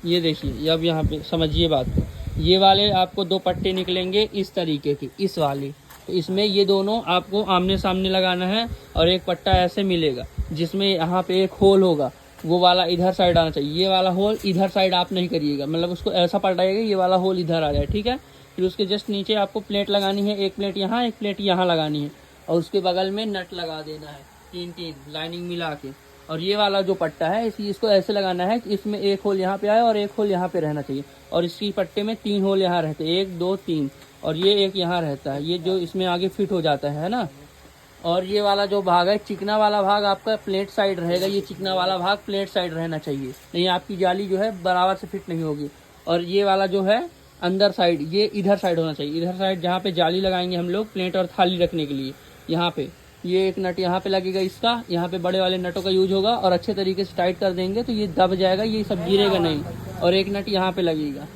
ये देखिए, अब यहाँ पे समझिए बात को। ये वाले आपको दो पट्टे निकलेंगे इस तरीके के, इस वाले। तो इसमें ये दोनों आपको आमने सामने लगाना है और एक पट्टा ऐसे मिलेगा जिसमें यहाँ पे एक होल होगा, वो वाला इधर साइड आना चाहिए। ये वाला होल इधर साइड आप नहीं करिएगा, मतलब उसको ऐसा पलटाइएगा ये वाला होल इधर आ जाए, ठीक है। फिर उसके जस्ट नीचे आपको प्लेट लगानी है, एक प्लेट यहाँ एक प्लेट यहाँ लगानी है, और उसके बगल में नट लगा देना है, तीन तीन लाइनिंग मिला के। और ये वाला जो पट्टा है इसको ऐसे लगाना है कि इसमें एक होल यहाँ पे आए और एक होल यहाँ पे रहना चाहिए। और इसी पट्टे में तीन होल यहाँ रहते हैं, 1 2 3, और ये एक यहाँ रहता है, ये जो इसमें आगे फिट हो जाता है ना। और ये वाला जो भाग है, चिकना वाला भाग आपका प्लेट साइड रहेगा, ये चिकना वाला भाग प्लेट साइड रहना चाहिए, नहीं आपकी जाली जो है बराबर से फिट नहीं होगी। और ये वाला जो है अंदर साइड, ये इधर साइड होना चाहिए, इधर साइड जहाँ पे जाली लगाएंगे हम लोग प्लेट और थाली रखने के लिए। यहाँ पे ये एक नट यहाँ पे लगेगा इसका, यहाँ पे बड़े वाले नटों का यूज होगा, और अच्छे तरीके से टाइट कर देंगे तो ये दब जाएगा, ये सब गिरेगा नहीं। और एक नट यहाँ पे लगेगा,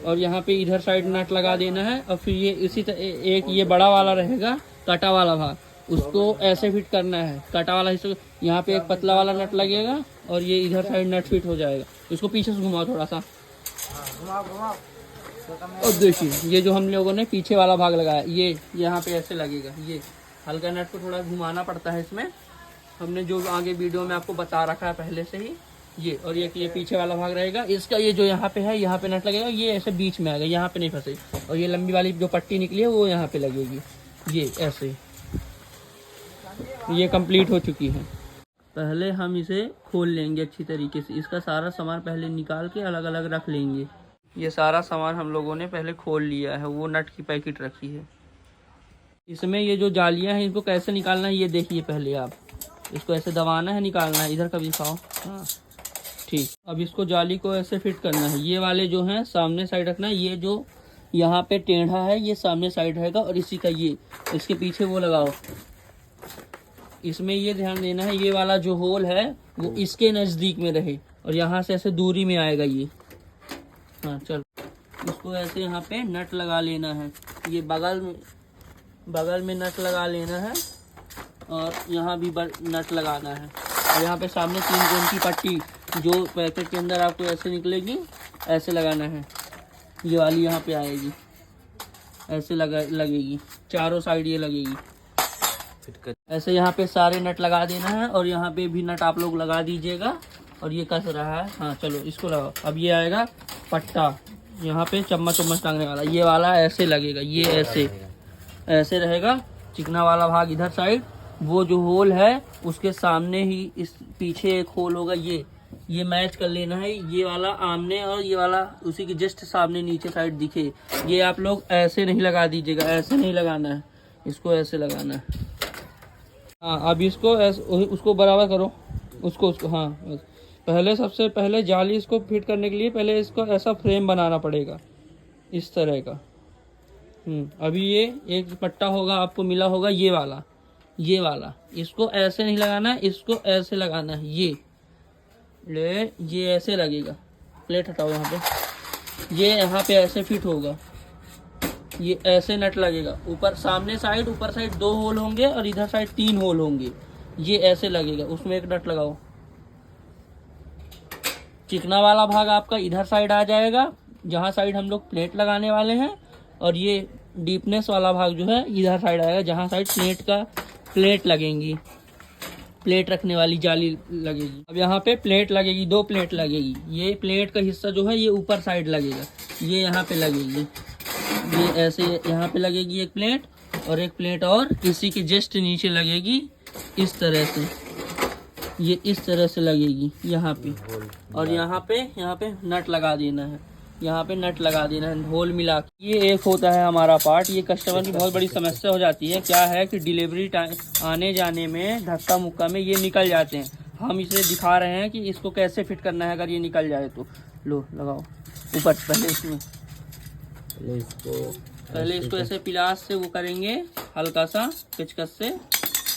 और यहाँ पे इधर साइड नट लगा देना है। और फिर ये इसी एक ये बड़ा वाला रहेगा कटा वाला भाग, उसको ऐसे फिट करना है। कटा वाला हिस्सा यहाँ पे एक पतला वाला नट लगेगा और ये इधर साइड नट फिट हो जाएगा। इसको पीछे से घुमाओ थोड़ा सा, और देखिए ये जो हम लोगों ने पीछे वाला भाग लगाया, ये यहाँ पे ऐसे लगेगा। ये हल्का नट को थोड़ा घुमाना पड़ता है इसमें, हमने जो आगे वीडियो में आपको बता रखा है पहले से ही। ये और ये पीछे वाला भाग रहेगा इसका, ये जो यहाँ पे है यहाँ पे नट लगेगा, ये ऐसे बीच में आएगा, यहाँ पे नहीं फंसे। और ये लंबी वाली जो पट्टी निकली है वो यहाँ पे लगेगी, ये ऐसे। ये कंप्लीट हो चुकी है। पहले हम इसे खोल लेंगे अच्छी तरीके से, इसका सारा सामान पहले निकाल के अलग अलग रख लेंगे। ये सारा सामान हम लोगों ने पहले खोल लिया है, वो नट की पैकेट रखी है। इसमें ये जो जालियाँ हैं इनको कैसे निकालना है ये देखिए। पहले आप इसको ऐसे दबाना है, निकालना है, इधर का भी दिखाओ। हाँ ठीक। अब इसको जाली को ऐसे फिट करना है, ये वाले जो हैं सामने साइड रखना है, ये जो यहाँ पे टेढ़ा है ये सामने साइड रहेगा, और इसी का ये इसके पीछे वो लगाओ। इसमें ये ध्यान देना है ये वाला जो होल है वो इसके नज़दीक में रहे, और यहाँ से ऐसे दूरी में आएगा ये। हाँ चलो, इसको ऐसे यहाँ पे नट लगा लेना है, ये बगल में नट लगा लेना है, और यहाँ भी नट लगाना है। और यहाँ पे सामने 3 कोण की पट्टी जो पैकेट के अंदर आपको ऐसे निकलेगी, ऐसे लगाना है। ये वाली यहाँ पे आएगी, ऐसे लगेगी, चारों साइड ये लगेगी ऐसे। यहाँ पे सारे नट लगा देना है, और यहाँ पे भी नट आप लोग लगा दीजिएगा। और ये कस रहा है, हाँ चलो इसको लगाओ। अब ये आएगा पट्टा, यहाँ पे चम्मच टांगने वाला, ये वाला ऐसे लगेगा, ये ऐसे रहेगा। चिकना वाला भाग इधर साइड, वो जो होल है उसके सामने ही इस पीछे एक होल होगा, ये मैच कर लेना है। ये वाला आमने और ये वाला उसी के जस्ट सामने नीचे साइड दिखे। ये आप लोग ऐसे नहीं लगा दीजिएगा, ऐसे नहीं लगाना है, इसको ऐसे लगाना है। हाँ अब इसको उसको बराबर करो, उसको हाँ बस। पहले सबसे पहले जाली इसको फिट करने के लिए पहले इसको ऐसा फ्रेम बनाना पड़ेगा, इस तरह का। अभी ये एक पट्टा होगा आपको मिला होगा, ये वाला इसको ऐसे नहीं लगाना है, इसको ऐसे लगाना है। ये ऐसे लगेगा। प्लेट हटाओ यहाँ पे, ये यहाँ पे ऐसे फिट होगा, ये ऐसे नट लगेगा। ऊपर सामने साइड ऊपर साइड 2 होल होंगे और इधर साइड 3 होल होंगे, ये ऐसे लगेगा। उसमें एक नट लगाओ। चिकना वाला भाग आपका इधर साइड आ जाएगा जहाँ साइड हम लोग प्लेट लगाने वाले हैं, और ये डीपनेस वाला भाग जो है इधर साइड आएगा जहाँ साइड प्लेट लगेंगी, प्लेट रखने वाली जाली लगेगी। अब यहाँ पे प्लेट लगेगी, 2 प्लेट लगेगी। ये प्लेट का हिस्सा जो है ये ऊपर साइड लगेगा, ये यहाँ पे लगेगी, ये ऐसे यहाँ पे लगेगी एक प्लेट, और एक प्लेट और इसी के जस्ट नीचे लगेगी इस तरह से, ये इस तरह से लगेगी यहाँ पे। और यहाँ पे नट लगा देना है, यहाँ पे नट लगा देना है, होल मिला के। ये एक होता है हमारा पार्ट। ये कस्टमर की बहुत बड़ी समस्या हो जाती है, क्या है कि डिलीवरी टाइम आने जाने में धक्का मुक्का में ये निकल जाते हैं। हम इसे दिखा रहे हैं कि इसको कैसे फिट करना है अगर ये निकल जाए तो। लो लगाओ ऊपर, पहले इसको ऐसे पिलास से वो करेंगे हल्का सा पेचकस से,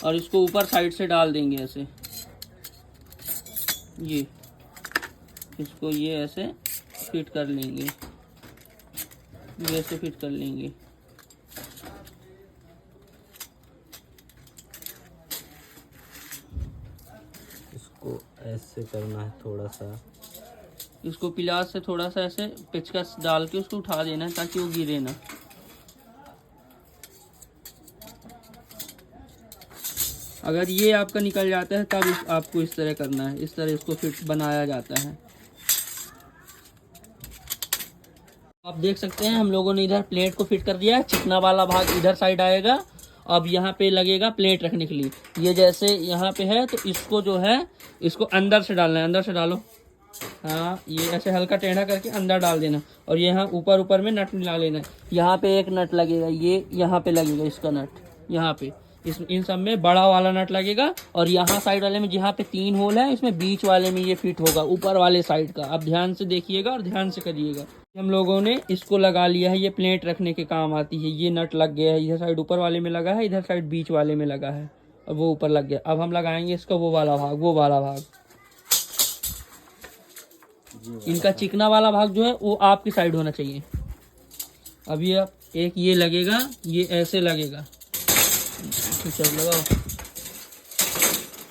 और इसको ऊपर साइड से डाल देंगे ऐसे। ये इसको ये ऐसे फिट कर लेंगे, ये ऐसे फिट कर लेंगे। इसको ऐसे करना है थोड़ा सा, इसको पिलास से थोड़ा सा ऐसे पेचकस डाल के उसको उठा देना है ताकि वो गिरे ना। अगर ये आपका निकल जाता है तब आपको इस तरह करना है, इस तरह इसको फिट बनाया जाता है। आप देख सकते हैं हम लोगों ने इधर प्लेट को फिट कर दिया है। चिकना वाला भाग इधर साइड आएगा। अब यहाँ पे लगेगा प्लेट रखने के लिए। ये जैसे यहाँ पे है तो इसको जो है इसको अंदर से डालना है। अंदर से डालो, हाँ, ये ऐसे हल्का टेढ़ा करके अंदर डाल देना। और ये यहाँ ऊपर ऊपर में नट मिला लेना है। यहाँ पे एक नट लगेगा, ये यहाँ पे लगेगा इसका नट, यहाँ पे इन सब में बड़ा वाला नट लगेगा। और यहाँ साइड वाले में जहाँ पे 3 होल है इसमें बीच वाले में ये फिट होगा ऊपर वाले साइड का। आप ध्यान से देखिएगा और ध्यान से करिएगा। हम लोगों ने इसको लगा लिया है, ये प्लेट रखने के काम आती है। ये नट लग गया है, इधर साइड ऊपर वाले में लगा है, इधर साइड बीच वाले में लगा है, अब वो ऊपर लग गया। अब हम लगाएंगे इसका वो वाला भाग। इनका चिकना वाला भाग जो है वो आपकी साइड होना चाहिए। अब ये एक ये लगेगा, ये ऐसे लगेगा। चलो लगाओ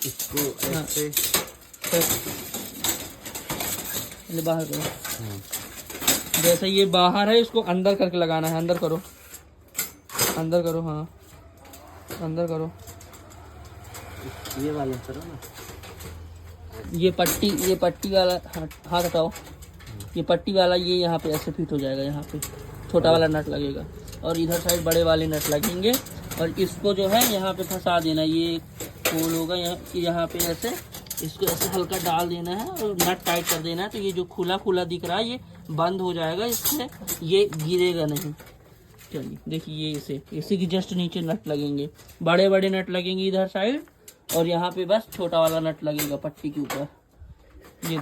इसको ऐसे, बाहर करो। जैसे ये बाहर है इसको अंदर करके लगाना है। अंदर करो, अंदर करो, हाँ अंदर करो। ये वाला करो ना। ये पट्टी वाला हाथ हटाओ। ये पट्टी वाला ये यहाँ पे ऐसे फिट हो जाएगा। यहाँ पे छोटा वाला नट लगेगा और इधर साइड बड़े वाले नट लगेंगे। और इसको जो है यहाँ पे फंसा देना। ये होल होगा यहाँ पे ऐसे, इसको ऐसे हल्का डाल देना है और नट टाइट कर देना है। तो ये जो खुला खुला दिख रहा है ये बंद हो जाएगा, इससे ये गिरेगा नहीं। चलिए देखिए, ये इसी की जस्ट नीचे नट लगेंगे, बड़े बड़े नट लगेंगे इधर साइड। और यहाँ पे बस छोटा वाला नट लगेगा पट्टी के ऊपर। ये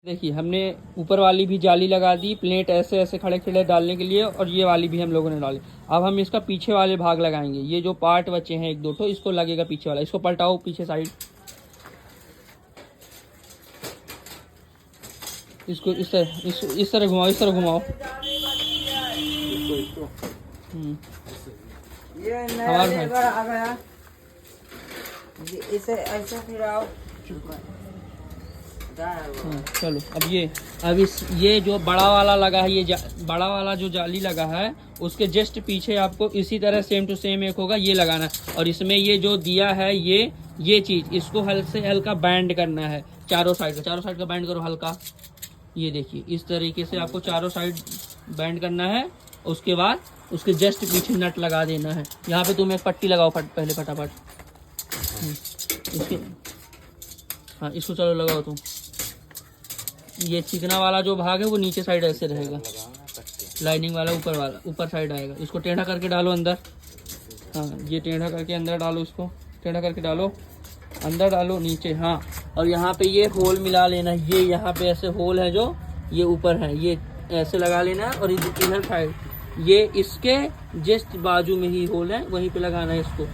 देखिए हमने ऊपर वाली भी जाली लगा दी, प्लेट ऐसे ऐसे खड़े खड़े डालने के लिए। और ये वाली भी हम लोगों ने डाली। अब हम इसका पीछे वाले भाग लगाएंगे। ये जो पार्ट बचे हैं 1-2 ठो, इसको लगेगा पीछे वाला। इसको पलटाओ पीछे साइड, इसको इस तरह घुमाओ, इस तरह घुमाओ। ये इसे ऐसा फिराओ। चलो अब ये जो बड़ा वाला लगा है, ये बड़ा वाला जो जाली लगा है उसके जस्ट पीछे आपको इसी तरह सेम टू सेम एक होगा, ये लगाना है। और इसमें ये जो दिया है ये चीज, इसको हल्का से हल्का बैंड करना है चारों साइड का बैंड करो हल्का। ये देखिए इस तरीके से आपको चारों साइड बैंड करना है। उसके बाद उसके जस्ट पीछे नट लगा देना है। यहाँ पे तुम एक पट्टी लगाओ पहले फटाफट। इसके हाँ, इसको चलो लगाओ तुम। ये चिकना वाला जो भाग है वो नीचे साइड ऐसे रहेगा, लाइनिंग वाला ऊपर साइड आएगा। इसको टेढ़ा करके डालो अंदर, हाँ ये टेढ़ा करके अंदर डालो, इसको टेढ़ा करके डालो, अंदर डालो नीचे, हाँ। और यहाँ पे ये होल मिला लेना। ये यहाँ पे ऐसे होल है जो ये ऊपर है, ये ऐसे लगा लेना है। और इधर साइड ये इसके जस्ट बाजू में ही होल है, वहीं पे लगाना है इसको।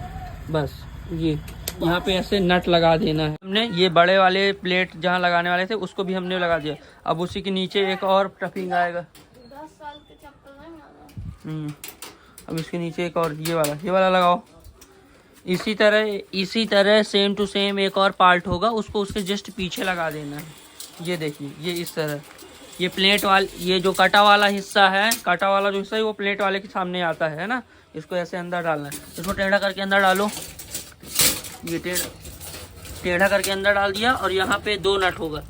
बस ये यहाँ पे ऐसे नट लगा देना है। हमने ये बड़े वाले प्लेट जहाँ लगाने वाले थे उसको भी हमने लगा दिया। अब उसी के नीचे एक और टफिंग आएगा। 10 साल के चप्पल नहीं। अब इसके नीचे एक और ये वाला लगाओ। इसी तरह सेम टू सेम एक और पार्ट होगा, उसको उसके जस्ट पीछे लगा देना है। ये देखिए ये इस तरह, ये प्लेट वाला, ये जो कटा वाला हिस्सा है, कटा वाला जो हिस्सा है वो प्लेट वाले के सामने आता है ना। इसको ऐसे अंदर डालना है। इसको टेढ़ा करके अंदर डालो। ये टेढ़ा करके अंदर डाल दिया। और यहाँ पे 2 नट होगा।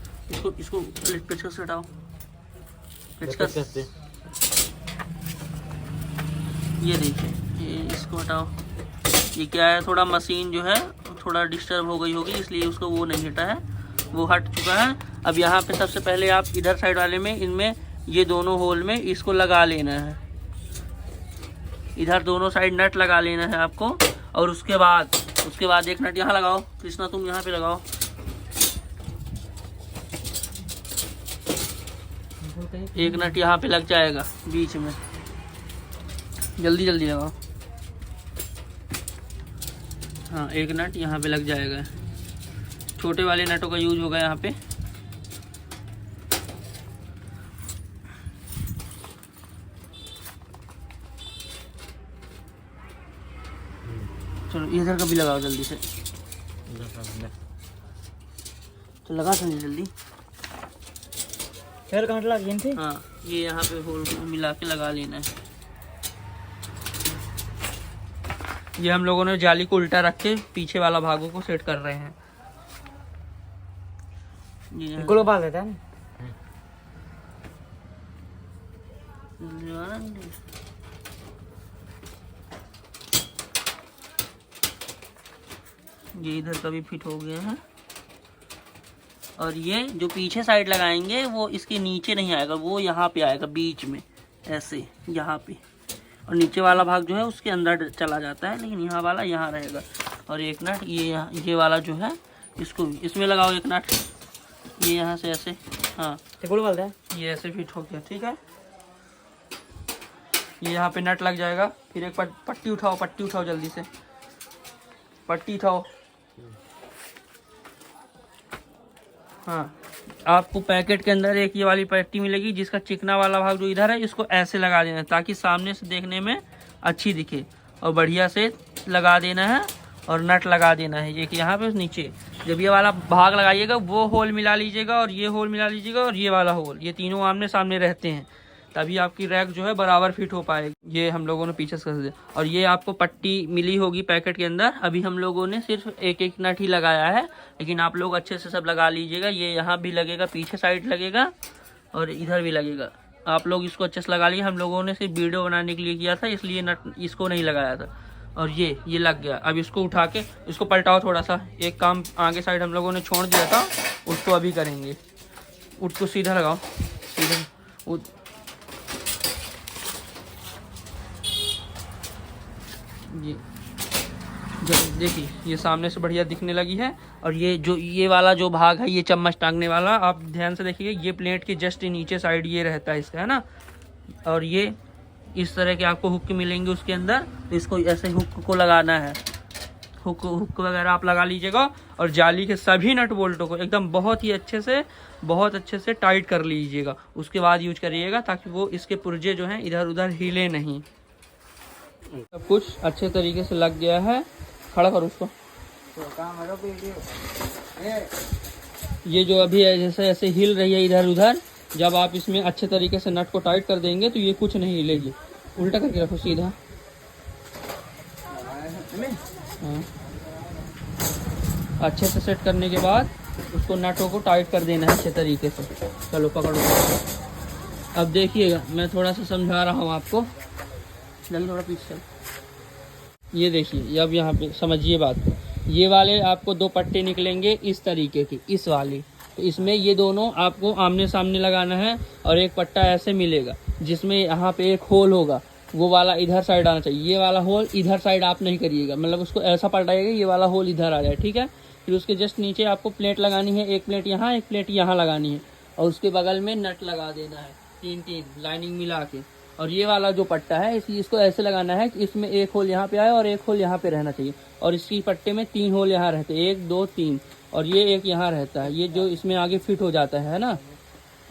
इसको पेचकस से हटाओ, पेचकस। ये देखिए इसको हटाओ। ये क्या है, थोड़ा मशीन जो है थोड़ा डिस्टर्ब हो गई होगी, इसलिए उसको वो नहीं हटा है, वो हट चुका है। अब यहाँ पे सबसे पहले आप इधर साइड वाले में, इनमें ये दोनों होल में इसको लगा लेना है। इधर दोनों साइड नट लगा लेना है आपको। और उसके बाद एक नट यहाँ लगाओ। कृष्णा तुम यहाँ पे लगाओ। एक नट यहाँ पे लग जाएगा बीच में, जल्दी जल्दी लगाओ। हाँ एक नट यहाँ पे लग जाएगा। छोटे वाले नटों का यूज होगा यहाँ पे। चलो इधर का भी लगाओ जल्दी से। तो लगा जल्दी। फिर कांट लग गई थी। हाँ, ये यहाँ पे होल को मिला के लगा लेना है। ये हम लोगों ने जाली को उल्टा रख के पीछे वाला भागों को सेट कर रहे हैं। ये ग्लोबल देता है ये इधर का भी फिट हो गया है। और ये जो पीछे साइड लगाएंगे वो इसके नीचे नहीं आएगा, वो यहाँ पे आएगा बीच में, ऐसे यहाँ पे। और नीचे वाला भाग जो है उसके अंदर चला जाता है, लेकिन यहाँ वाला यहाँ रहेगा। और एक नट ये वाला जो है इसको भी इसमें लगाओ एक नट, ये यहाँ से ऐसे, हाँ ग्लोबल है, ये ऐसे फिट हो गया। ठीक है, ये यहाँ पे नट लग जाएगा। फिर एक पट्टी उठाओ, पट्टी उठाओ जल्दी से, पट्टी उठाओ। हाँ, आपको पैकेट के अंदर एक ये वाली पट्टी मिलेगी, जिसका चिकना वाला भाग जो इधर है इसको ऐसे लगा देना है ताकि सामने से देखने में अच्छी दिखे। और बढ़िया से लगा देना है और नट लगा देना है एक यहाँ पे नीचे। जब ये वाला भाग लगाइएगा वो होल मिला लीजिएगा और ये होल मिला लीजिएगा और ये वाला होल, ये तीनों आमने सामने रहते हैं, तभी आपकी रैक जो है बराबर फिट हो पाएगी। ये हम लोगों ने पीछे से कर दिया। और ये आपको पट्टी मिली होगी पैकेट के अंदर। अभी हम लोगों ने सिर्फ एक एक नट ही लगाया है, लेकिन आप लोग अच्छे से सब लगा लीजिएगा। ये यहाँ भी लगेगा, पीछे साइड लगेगा और इधर भी लगेगा। आप लोग इसको अच्छे से लगा लीजिए। हम लोगों ने सिर्फ वीडियो बनाने के लिए किया था, इसलिए नट इसको नहीं लगाया था। और ये लग गया। अब इसको उठा के इसको पलटाओ थोड़ा सा। एक काम आगे साइड हम लोगों ने छोड़ दिया था, उसको अभी करेंगे। उसको सीधा लगाओ, सीधा। ये देखिए, ये सामने से बढ़िया दिखने लगी है। और ये वाला जो भाग है, ये चम्मच टांगने वाला, आप ध्यान से देखिए, ये प्लेट के जस्ट नीचे साइड ये रहता है इसका, है ना। और ये इस तरह के आपको हुक मिलेंगे उसके अंदर, तो इसको ऐसे हुक को लगाना है। हुक वगैरह आप लगा लीजिएगा। और जाली के सभी नट बोल्टों को एकदम बहुत अच्छे से टाइट कर लीजिएगा। उसके बाद यूज करिएगा ताकि वो इसके पुर्जे जो हैं इधर उधर हिले नहीं। सब कुछ अच्छे तरीके से लग गया है। खड़ा करो उसको। ये जो अभी है जैसे ऐसे हिल रही है इधर उधर, जब आप इसमें अच्छे तरीके से नट को टाइट कर देंगे तो ये कुछ नहीं हिलेगी। उल्टा करके रखो सीधा। हाँ, अच्छे से सेट करने के बाद उसको नटों को टाइट कर देना है अच्छे तरीके से। चलो पकड़ो। अब देखिएगा, मैं थोड़ा सा समझा रहा हूँ आपको, लगी थोड़ा पीछे। ये देखिए, अब यहाँ पे समझिए बात को। ये वाले आपको दो पट्टे निकलेंगे इस तरीके की, इस वाली। तो इसमें ये दोनों आपको आमने सामने लगाना है। और एक पट्टा ऐसे मिलेगा जिसमें यहाँ पे एक होल होगा, वो वाला इधर साइड आना चाहिए। ये वाला होल इधर साइड आप नहीं करिएगा, मतलब उसको ऐसा पलटाइएगा ये वाला होल इधर आ जाए, ठीक है। फिर उसके जस्ट नीचे आपको प्लेट लगानी है, एक प्लेट यहाँ, एक प्लेट यहाँ लगानी है। और उसके बगल में नट लगा देना है, तीन लाइनिंग मिला के। और ये वाला जो पट्टा है इसको ऐसे लगाना है कि इसमें एक होल यहाँ पे आए और एक होल यहाँ पे रहना चाहिए। और इसकी पट्टे में 3 होल यहाँ रहते हैं, 1 2 3, और ये एक यहाँ रहता है, ये जो इसमें आगे फिट हो जाता है ना।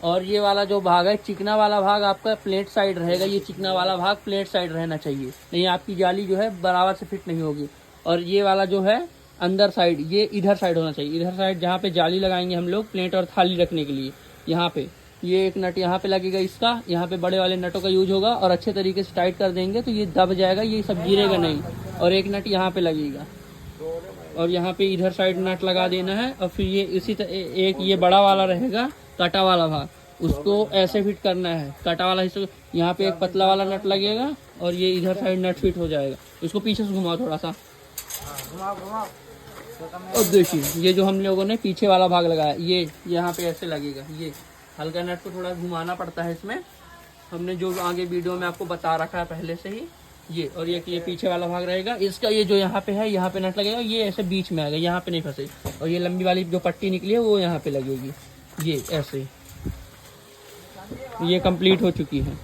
और ये वाला जो भाग है, चिकना वाला भाग आपका प्लेट साइड रहेगा। ये चिकना वाला भाग प्लेट साइड रहना चाहिए, नहीं आपकी जाली जो है बराबर से फिट नहीं होगी। और ये वाला जो है अंदर साइड, ये इधर साइड होना चाहिए। इधर साइड जहाँ पे जाली लगाएंगे हम लोग प्लेट और थाली रखने के लिए, यहाँ पे ये एक नट यहाँ पे लगेगा इसका, यहाँ पे बड़े वाले नटों का यूज होगा। और अच्छे तरीके से टाइट कर देंगे तो ये दब जाएगा, ये सब गिरेगा नहीं। और एक नट यहाँ पे लगेगा और यहाँ पे इधर साइड नट लगा देना है। और फिर ये इसी तरह एक ये बड़ा वाला रहेगा कटा वाला भाग, उसको ऐसे फिट करना है। कटा वाला हिस्सा यहाँ पे एक पतला वाला नट लगेगा और ये इधर साइड नट फिट हो जाएगा। इसको पीछे से घुमाओ थोड़ा सा। अब देखिए, ये जो हम लोगों ने पीछे वाला भाग लगाया, ये यहाँ पे ऐसे लगेगा। ये हल्का नट को थोड़ा घुमाना पड़ता है इसमें, हमने जो आगे वीडियो में आपको बता रखा है पहले से ही। ये और ये पीछे वाला भाग रहेगा इसका, ये जो यहाँ पे है यहाँ पे नट लगेगा, ये ऐसे बीच में आएगा, यहाँ पे नहीं फंसे। और ये लंबी वाली जो पट्टी निकली है वो यहाँ पे लगेगी, ये ऐसे। ये कंप्लीट हो चुकी है।